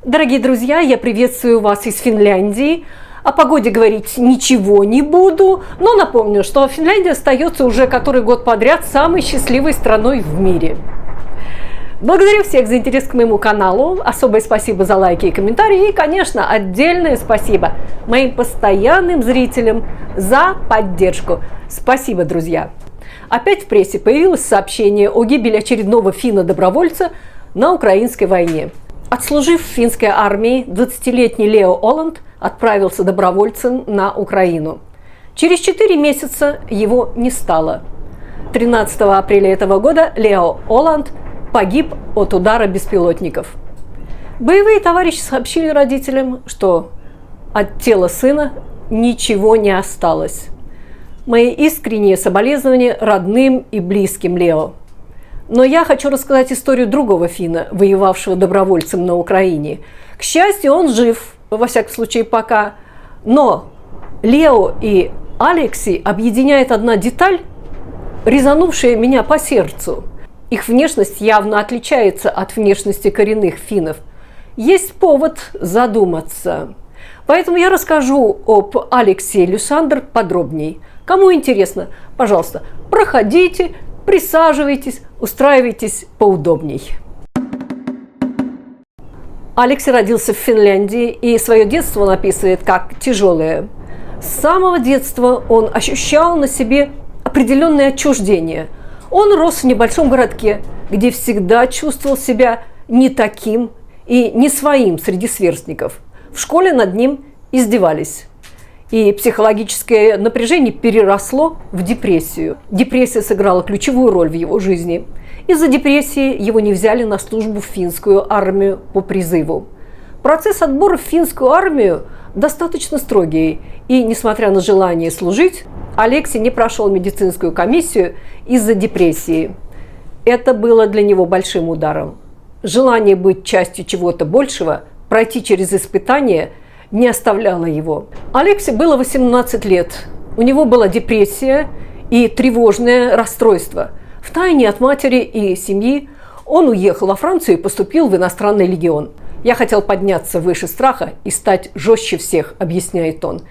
Дорогие друзья, я приветствую вас из Финляндии. О погоде говорить ничего не буду, но напомню, что Финляндия остается уже который год подряд самой счастливой страной в мире. Благодарю всех за интерес к моему каналу. Особое спасибо за лайки и комментарии. И, конечно, отдельное спасибо моим постоянным зрителям за поддержку. Спасибо, друзья. Опять в прессе появилось сообщение о гибели очередного финно-добровольца на украинской войне. Отслужив в финской армии, 20-летний Лео Оланд отправился добровольцем на Украину. Через 4 месяца его не стало. 13 апреля этого года Лео Оланд погиб от удара беспилотников. Боевые товарищи сообщили родителям, что от тела сына ничего не осталось. Мои искренние соболезнования родным и близким Лео. Но я хочу рассказать историю другого финна, воевавшего добровольцем на Украине. К счастью, он жив, во всяком случае пока. Но Лео и Алекси объединяет одна деталь, резанувшая меня по сердцу. Их внешность явно отличается от внешности коренных финнов. Есть повод задуматься. Поэтому я расскажу об Алексе Люсандер подробней. Кому интересно, пожалуйста, проходите, присаживайтесь, устраивайтесь поудобней. Алекси родился в Финляндии, и свое детство он описывает как тяжелое. С самого детства он ощущал на себе определенное отчуждение. Он рос в небольшом городке, где всегда чувствовал себя не таким и не своим среди сверстников. В школе над ним издевались. И психологическое напряжение переросло в депрессию. Депрессия сыграла ключевую роль в его жизни. Из-за депрессии его не взяли на службу в финскую армию по призыву. Процесс отбора в финскую армию достаточно строгий. И, несмотря на желание служить, Алекси не прошел медицинскую комиссию из-за депрессии. Это было для него большим ударом. Желание быть частью чего-то большего, пройти через испытания – не оставляло его. Алексе было 18 лет. У него была депрессия и тревожное расстройство. Втайне от матери и семьи он уехал во Францию и поступил в иностранный легион. «Я хотел подняться выше страха и стать жестче всех», – объясняет он.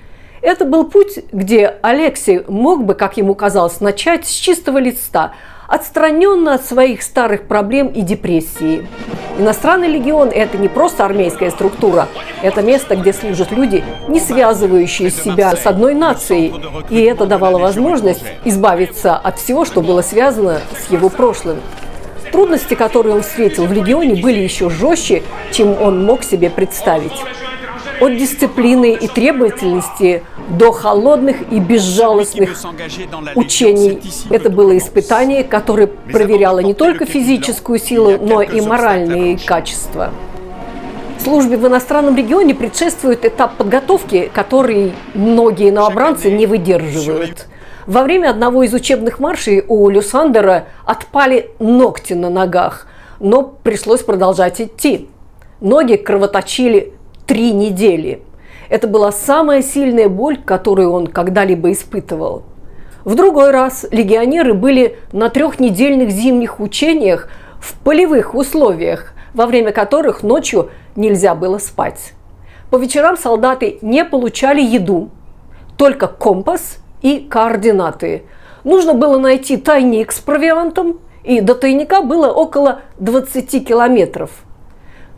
Это был путь, где Алекси мог бы, как ему казалось, начать с чистого листа, отстраненно от своих старых проблем и депрессии. Иностранный легион – это не просто армейская структура, это место, где служат люди, не связывающие себя с одной нацией, и это давало возможность избавиться от всего, что было связано с его прошлым. Трудности, которые он встретил в легионе, были еще жестче, чем он мог себе представить. От дисциплины и требовательности до холодных и безжалостных учений. Это было испытание, которое проверяло не только физическую силу, но и моральные качества. Службе в иностранном регионе предшествует этап подготовки, который многие новобранцы не выдерживают. Во время одного из учебных маршей у Люсандера отпали ногти на ногах, но пришлось продолжать идти. Ноги кровоточили 3 недели. Это была самая сильная боль, которую он когда-либо испытывал. В другой раз легионеры были на 3-недельных зимних учениях в полевых условиях, во время которых ночью нельзя было спать. По вечерам солдаты не получали еду, только компас и координаты. Нужно было найти тайник с провиантом, и до тайника было около 20 километров.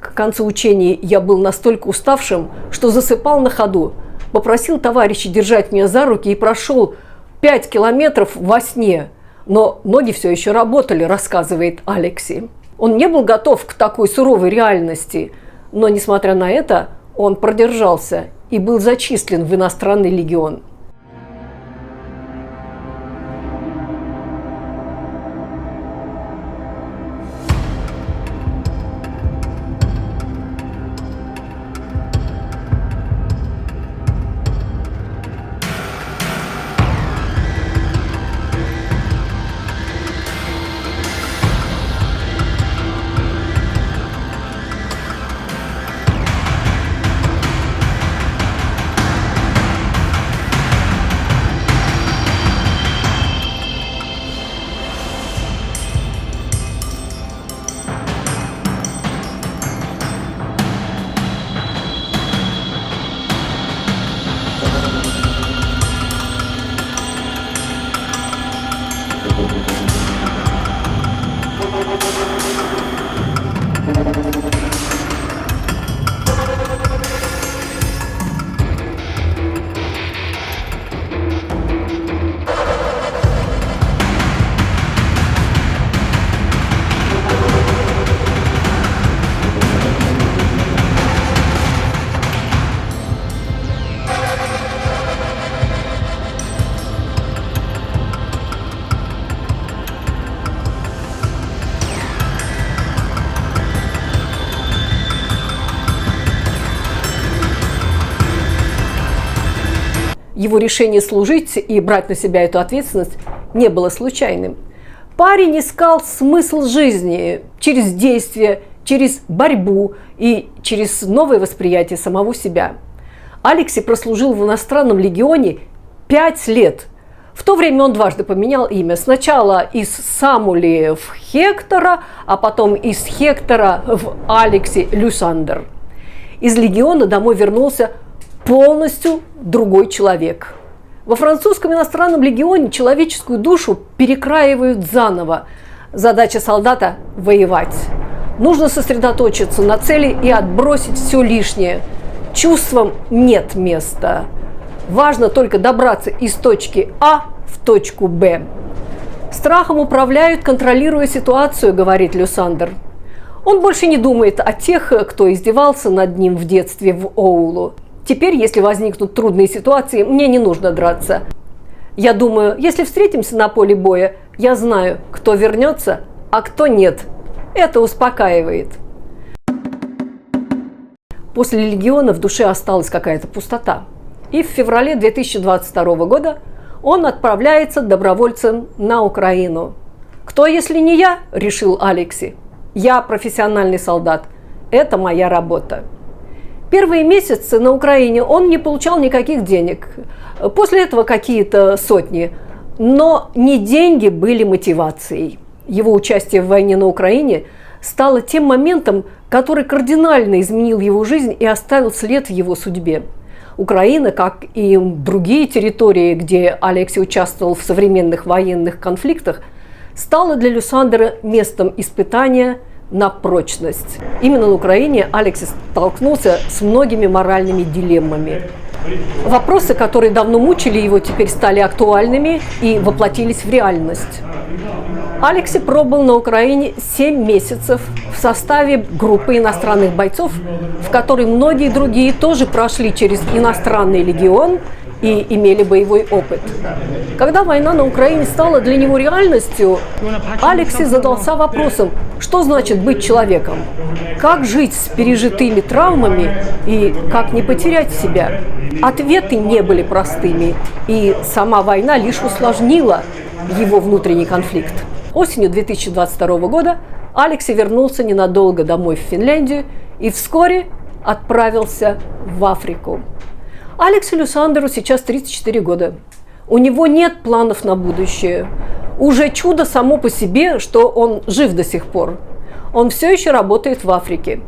К концу учений я был настолько уставшим, что засыпал на ходу. Попросил товарища держать меня за руки и прошел 5 километров во сне. Но ноги все еще работали, рассказывает Алекси. Он не был готов к такой суровой реальности, но, несмотря на это, он продержался и был зачислен в иностранный легион. Его решение служить и брать на себя эту ответственность не было случайным. Парень искал смысл жизни через действие, через борьбу и через новое восприятие самого себя. Алексей прослужил в иностранном легионе 5 лет. В то время он дважды поменял имя. Сначала из Самули в Хектора, а потом из Хектора в Алексей Люсандер. Из легиона домой вернулся полностью другой человек. Во французском иностранном легионе человеческую душу перекраивают заново. Задача солдата – воевать. Нужно сосредоточиться на цели и отбросить все лишнее. Чувствам нет места. Важно только добраться из точки А в точку Б. Страхом управляют, контролируя ситуацию, говорит Люсандер. Он больше не думает о тех, кто издевался над ним в детстве в Оулу. Теперь, если возникнут трудные ситуации, мне не нужно драться. Я думаю, если встретимся на поле боя, я знаю, кто вернется, а кто нет. Это успокаивает. После легиона в душе осталась какая-то пустота. И в феврале 2022 года он отправляется добровольцем на Украину. «Кто, если не я?» – решил Алексей. «Я профессиональный солдат. Это моя работа». Первые месяцы на Украине он не получал никаких денег. После этого какие-то сотни. Но не деньги были мотивацией. Его участие в войне на Украине стало тем моментом, который кардинально изменил его жизнь и оставил след в его судьбе. Украина, как и другие территории, где Алексей участвовал в современных военных конфликтах, стала для Люсандера местом испытания на прочность. Именно на Украине Алексей столкнулся с многими моральными дилеммами. Вопросы, которые давно мучили его, теперь стали актуальными и воплотились в реальность. Алексей пробыл на Украине 7 месяцев в составе группы иностранных бойцов, в которой многие другие тоже прошли через иностранный легион и имели боевой опыт. Когда война на Украине стала для него реальностью, Алексей задался вопросом, что значит быть человеком, как жить с пережитыми травмами и как не потерять себя. Ответы не были простыми, и сама война лишь усложнила его внутренний конфликт. Осенью 2022 года Алексей вернулся ненадолго домой в Финляндию и вскоре отправился в Африку. Алексею Люсандеру сейчас 34 года. У него нет планов на будущее. Уже чудо само по себе, что он жив до сих пор. Он все еще работает в Африке.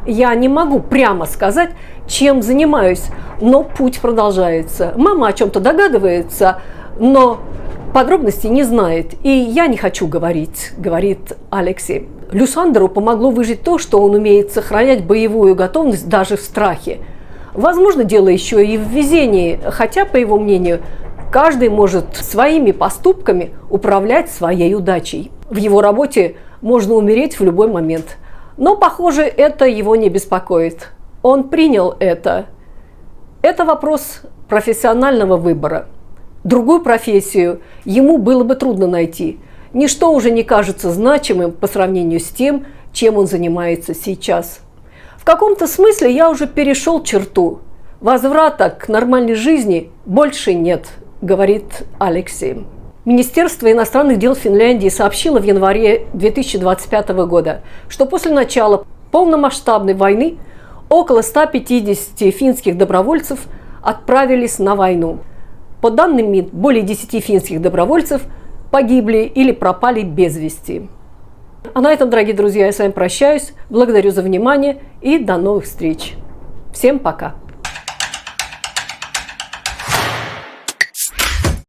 Я не могу прямо сказать, чем занимаюсь, но путь продолжается. Мама о чем-то догадывается, но подробностей не знает, и я не хочу говорить, говорит Алексей. Люсандеру помогло выжить то, что он умеет сохранять боевую готовность даже в страхе. Возможно, дело еще и в везении, хотя, по его мнению, каждый может своими поступками управлять своей удачей. В его работе можно умереть в любой момент. Но, похоже, это его не беспокоит. Он принял это. Это вопрос профессионального выбора. Другую профессию ему было бы трудно найти. Ничто уже не кажется значимым по сравнению с тем, чем он занимается сейчас. В каком-то смысле я уже перешел черту. Возврата к нормальной жизни больше нет, говорит Алексей. Министерство иностранных дел Финляндии сообщило в январе 2025 года, что после начала полномасштабной войны около 150 финских добровольцев отправились на войну. По данным МИД, более 10 финских добровольцев погибли или пропали без вести. А на этом, дорогие друзья, я с вами прощаюсь. Благодарю за внимание и до новых встреч. Всем пока!